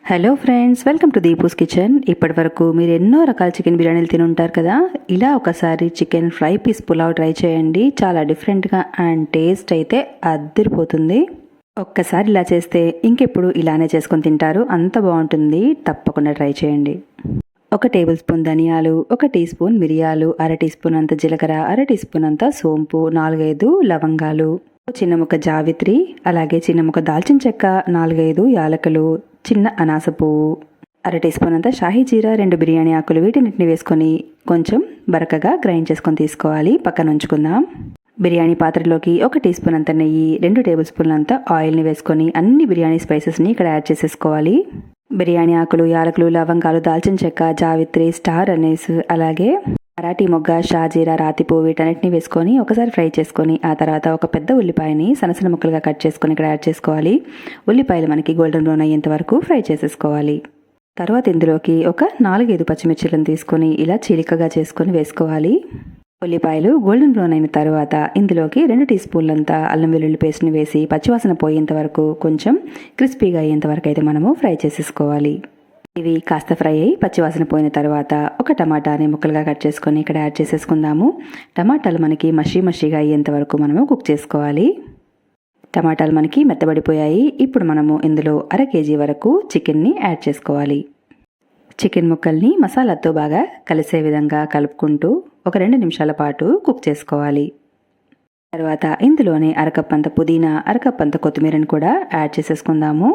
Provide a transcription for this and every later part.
Hello friends, welcome to Deepu's kitchen. ఇప్పటి వరకు మీరు ఎన్నో రకాల చికెన్ బిర్యానీలు తిని ఉంటారు కదా. ఇలా ఒకసారి chicken fry piece pulao try చేయండి. చాలా డిఫరెంట్గా అండ్ టేస్ట్ అయితే అద్దరిపోతుంది. ఒక్కసారి ఇలా చేస్తే ఇంకెప్పుడు ఇలానే చేసుకొని తింటారు, అంత బాగుంటుంది. తప్పకుండా ట్రై చేయండి. 1 టేబుల్ స్పూన్ ధనియాలు, 1 టీ స్పూన్ మిరియాలు, 1/2 టీ స్పూన్ అంత జీలకర్ర, 1/2 టీ స్పూన్ అంత సోంపు, 4-5 లవంగాలు, చిన్న ముక్క జావిత్రి, అలాగే చిన్న ముక్క దాల్చిన చెక్క, 4-5 యాలకులు, చిన్న అనాస పువ్వు, 1/2 టీ స్పూన్ అంతా షాహీ జీరా, 2 బిర్యానీ ఆకులు, వీటిని వేసుకొని కొంచెం బరకగా గ్రైండ్ చేసుకొని తీసుకోవాలి. పక్కన ఉంచుకుందాం. బిర్యానీ పాత్రలోకి 1 టీ స్పూన్ అంత నెయ్యి, 2 టేబుల్ స్పూన్ల అంత ఆయిల్ని వేసుకొని అన్ని బిర్యానీ స్పైసెస్ని ఇక్కడ యాడ్ చేసేసుకోవాలి. బిర్యానీ ఆకులు, యాలకులు, లవంగాలు, దాల్చిన చెక్క, జావిత్రి, స్టార్ అనీస్, అలాగే మరాఠీ మొగ్గ, షాజీరా, రాతిపూ, వీటన్నిటిని వేసుకొని ఒకసారి ఫ్రై చేసుకొని ఆ తర్వాత ఒక పెద్ద ఉల్లిపాయని సన్నసన్న ముక్కలుగా కట్ చేసుకొని ఇక్కడ యాడ్ చేసుకోవాలి. ఉల్లిపాయలు మనకి గోల్డెన్ బ్రౌన్ అయ్యేంత వరకు ఫ్రై చేసేసుకోవాలి. తర్వాత ఇందులోకి ఒక 4-5 పచ్చిమిర్చిలను తీసుకొని ఇలా చీలికగా చేసుకొని వేసుకోవాలి. ఉల్లిపాయలు గోల్డెన్ బ్రౌన్ అయిన తర్వాత ఇందులోకి 2 టీ స్పూన్లంత అల్లం వెల్లుల్లి పేస్ట్ని వేసి పచ్చివాసన పోయేంత వరకు కొంచెం క్రిస్పీగా అయ్యేంత వరకు అయితే మనము ఫ్రై చేసేసుకోవాలి. ఇవి కాస్త ఫ్రై అయ్యి పచ్చివాసన పోయిన తర్వాత ఒక టమాటాని ముక్కలుగా కట్ చేసుకొని ఇక్కడ యాడ్ చేసేసుకుందాము. టమాటాలు మనకి మషీగా అయ్యేంత వరకు మనము కుక్ చేసుకోవాలి. టమాటాలు మనకి మెత్తబడిపోయాయి. ఇప్పుడు మనము ఇందులో 1/2 కేజీ వరకు చికెన్ని యాడ్ చేసుకోవాలి. చికెన్ ముక్కల్ని మసాలాతో బాగా కలిసే విధంగా కలుపుకుంటూ ఒక 2 నిమిషాల పాటు కుక్ చేసుకోవాలి. తర్వాత ఇందులోనే 1/2 కప్ అంత పుదీనా, 1/2 కప్ అంత కొత్తిమీరని కూడా యాడ్ చేసేసుకుందాము.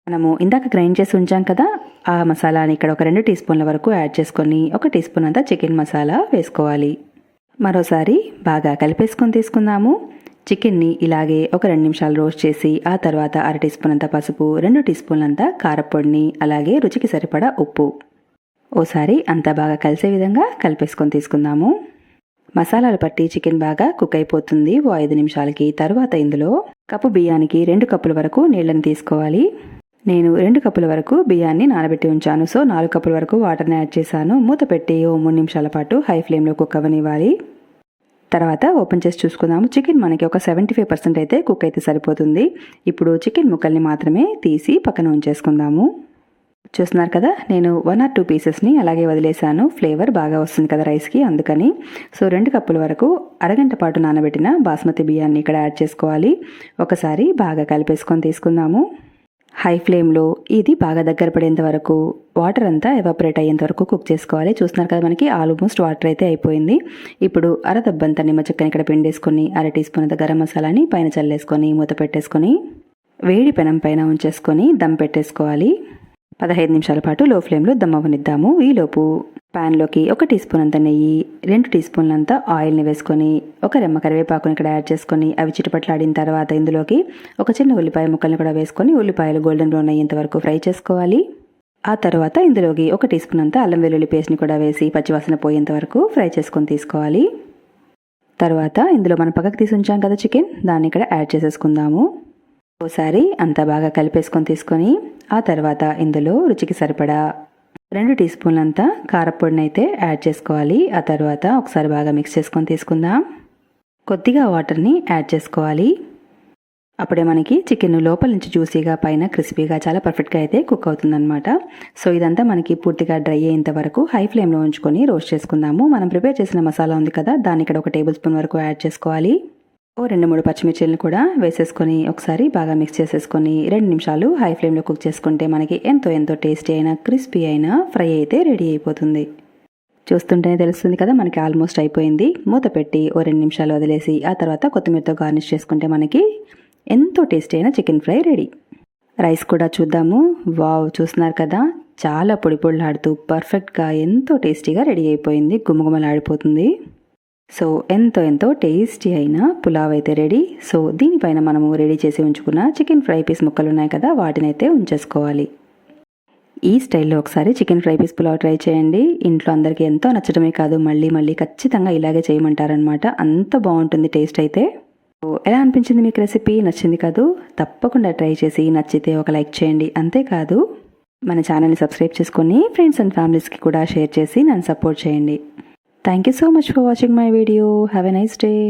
మనము ఇందాక గ్రైండ్ చేసి ఉంచాం కదా, ఆ మసాలాని ఇక్కడ ఒక 2 టీ స్పూన్ల వరకు యాడ్ చేసుకొని 1 టీ స్పూన్ అంతా చికెన్ మసాలా వేసుకోవాలి. మరోసారి బాగా కలిపేసుకొని తీసుకుందాము. చికెన్ని ఇలాగే ఒక 2 నిమిషాలు రోస్ట్ చేసి ఆ తర్వాత 1/2 టీ స్పూన్ అంత పసుపు, 2 టీ స్పూన్లంతా కారపొడిని, అలాగే రుచికి సరిపడా ఉప్పు ఓసారి అంతా బాగా కలిసే విధంగా కలిపేసుకొని తీసుకుందాము. మసాలాలు పట్టి చికెన్ బాగా కుక్ అయిపోతుంది 5 నిమిషాలకి. తర్వాత ఇందులో కప్పు బియ్యానికి 2 కప్పుల వరకు నీళ్ళని తీసుకోవాలి. నేను 2 కప్పుల వరకు బియ్యాన్ని నానబెట్టి ఉంచాను. సో 4 కప్పుల వరకు వాటర్ని యాడ్ చేశాను. మూత పెట్టి 3 నిమిషాల పాటు హై ఫ్లేమ్లో కుక్ అవ్వనివ్వాలి. తర్వాత ఓపెన్ చేసి చూసుకుందాము. చికెన్ మనకి ఒక 75% అయితే కుక్ అయితే సరిపోతుంది. ఇప్పుడు చికెన్ ముక్కల్ని మాత్రమే తీసి పక్కన ఉంచేసుకుందాము. చూస్తున్నారు కదా, నేను 1 or 2 పీసెస్ని అలాగే వదిలేశాను. ఫ్లేవర్ బాగా వస్తుంది కదా రైస్కి, అందుకని. సో 2 కప్పుల వరకు అరగంట పాటు నానబెట్టిన బాస్మతి బియ్యాన్ని ఇక్కడ యాడ్ చేసుకోవాలి. ఒకసారి బాగా కలిపేసుకొని తీసుకుందాము. హై ఫ్లేమ్లో ఇది బాగా దగ్గర పడేంత వరకు, వాటర్ అంతా ఎవాపరేట్ అయ్యేంత వరకు కుక్ చేసుకోవాలి. చూస్తున్నారు కదా, మనకి ఆల్మోస్ట్ వాటర్ అయితే అయిపోయింది. ఇప్పుడు అరదబ్బంత నిమ్మ చెక్కని ఇక్కడ పిండేసుకొని 1/2 టీ స్పూన్ అంత గరం మసాలాని పైన చల్లేసుకొని మూత పెట్టేసుకొని వేడి పెనం పైన ఉంచేసుకొని దమ్ పెట్టేసుకోవాలి. 15 నిమిషాల పాటు లో ఫ్లేమ్లో దమ్ అవ్వనిద్దాము. ఈలోపు ప్యాన్లోకి 1 టీ స్పూన్ అంత నెయ్యి, 2 టీ స్పూన్లంతా ఆయిల్ని వేసుకొని ఒక రెమ్మ కరివేపాకుని ఇక్కడ యాడ్ చేసుకొని అవి చిటపట్లాడిన తర్వాత ఇందులోకి ఒక చిన్న ఉల్లిపాయ ముక్కల్ని కూడా వేసుకొని ఉల్లిపాయలు గోల్డెన్ బ్రౌన్ అయ్యేంత వరకు ఫ్రై చేసుకోవాలి. ఆ తర్వాత ఇందులోకి 1 టీ స్పూన్ అంతా అల్లం వెల్లుల్లి పేస్ట్ని కూడా వేసి పచ్చివాసన పోయేంత వరకు ఫ్రై చేసుకొని తీసుకోవాలి. తర్వాత ఇందులో మనం పక్కకు తీసి ఉంచాం కదా చికెన్, దాన్ని ఇక్కడ యాడ్ చేసేసుకుందాము. ఒకసారి అంతా బాగా కలిపేసుకొని తీసుకొని ఆ తర్వాత ఇందులో రుచికి సరిపడా 2 టీ స్పూన్లంతా కారపొడిని అయితే యాడ్ చేసుకోవాలి. ఆ తర్వాత ఒకసారి బాగా మిక్స్ చేసుకొని తీసుకుందాం. కొద్దిగా వాటర్ని యాడ్ చేసుకోవాలి. అప్పుడే మనకి చికెన్ లోపల నుంచి జ్యూసీగా పైన క్రిస్పీగా చాలా పర్ఫెక్ట్గా అయితే కుక్ అవుతుందన్నమాట. సో ఇదంతా మనకి పూర్తిగా డ్రై అయ్యేంత వరకు హై ఫ్లేమ్లో ఉంచుకొని రోస్ట్ చేసుకుందాము. మనం ప్రిపేర్ చేసిన మసాలా ఉంది కదా, దాన్ని ఇక్కడ 1 టేబుల్ స్పూన్ వరకు యాడ్ చేసుకోవాలి. 2-3 పచ్చిమిర్చిలను కూడా వేసేసుకొని ఒకసారి బాగా మిక్స్ చేసేసుకొని 2 నిమిషాలు హై ఫ్లేమ్లో కుక్ చేసుకుంటే మనకి ఎంతో టేస్టీ అయినా క్రిస్పీ అయినా ఫ్రై అయితే రెడీ అయిపోతుంది. చూస్తుంటేనే తెలుస్తుంది కదా, మనకి ఆల్మోస్ట్ అయిపోయింది. మూత పెట్టి 2 నిమిషాలు వదిలేసి ఆ తర్వాత కొత్తిమీరతో గార్నిష్ చేసుకుంటే మనకి ఎంతో టేస్టీ అయిన చికెన్ ఫ్రై రెడీ. రైస్ కూడా చూద్దాము. వావ్, చూస్తున్నారు కదా, చాలా పొడి పొడిలాడుతూ పర్ఫెక్ట్గా ఎంతో టేస్టీగా రెడీ అయిపోయింది. గుమగుమలాడిపోతుంది. సో ఎంతో టేస్టీ అయిన పులావ్ అయితే రెడీ. సో దీనిపైన మనము రెడీ చేసి ఉంచుకున్న చికెన్ ఫ్రై పీస్ ముక్కలు ఉన్నాయి కదా, వాటినైతే ఉంచేసుకోవాలి. ఈ స్టైల్లో ఒకసారి chicken fry piece pulao try చేయండి. ఇంట్లో అందరికీ ఎంతో నచ్చడమే కాదు, మళ్ళీ ఖచ్చితంగా ఇలాగే చేయమంటారనమాట. అంత బాగుంటుంది టేస్ట్ అయితే. సో ఎలా అనిపించింది మీకు రెసిపీ? నచ్చింది కాదు? తప్పకుండా ట్రై చేసి నచ్చితే ఒక లైక్ చేయండి. అంతేకాదు మన ఛానల్ని సబ్స్క్రైబ్ చేసుకొని ఫ్రెండ్స్ అండ్ ఫ్యామిలీస్కి కూడా షేర్ చేసి నన్ను సపోర్ట్ చేయండి. Thank you so much for watching my video. Have a nice day.